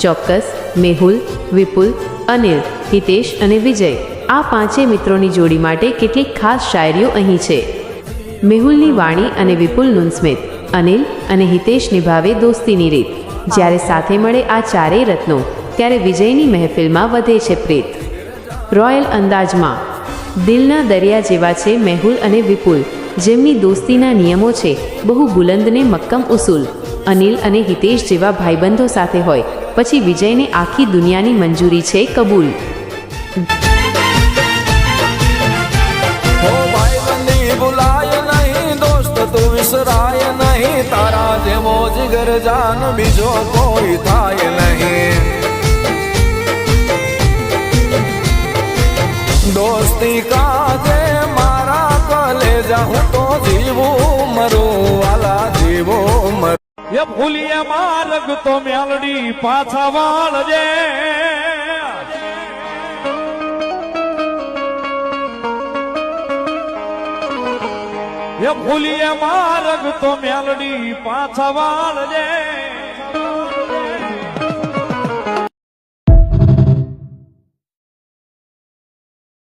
ચોક્કસ મેહુલ, વિપુલ, અનિલ, હિતેશ અને વિજય આ પાંચેય મિત્રોની જોડી માટે કેટલીક ખાસ શાયરીઓ અહીં છે. મેહુલની વાણી અને વિપુલનું સ્મિત, અનિલ અને હિતેશ નિભાવે દોસ્તીની રીત. જ્યારે સાથે મળે આ ચારેય રત્નો ત્યારે વિજયની મહેફિલમાં વધે છે પ્રીત. રોયલ અંદાજમાં દિલના દરિયા જેવા છે મેહુલ અને વિપુલ, જેમની દોસ્તીના નિયમો છે બહુ બુલંદ ને મક્કમ ઉસૂલ. અનિલ અને હિતેશ જેવા ભાઈબંધો સાથે હોય પછી વિજયને આખી દુનિયાની મંજૂરી છે કબૂલ. વિસરાય નહીં, તારા જેવો જીગર જાન બીજો કોઈ થાય નહીં. દોસ્તી કાજે મારા કલેજા હું તો જીવું મરું વાલા જીવું મરું. એ ભૂલિયા માર્ગ તો મેલડી પાછા વાળજે. એ ભૂલિયા માર્ગ તો મેલડી પાછા વાળજે.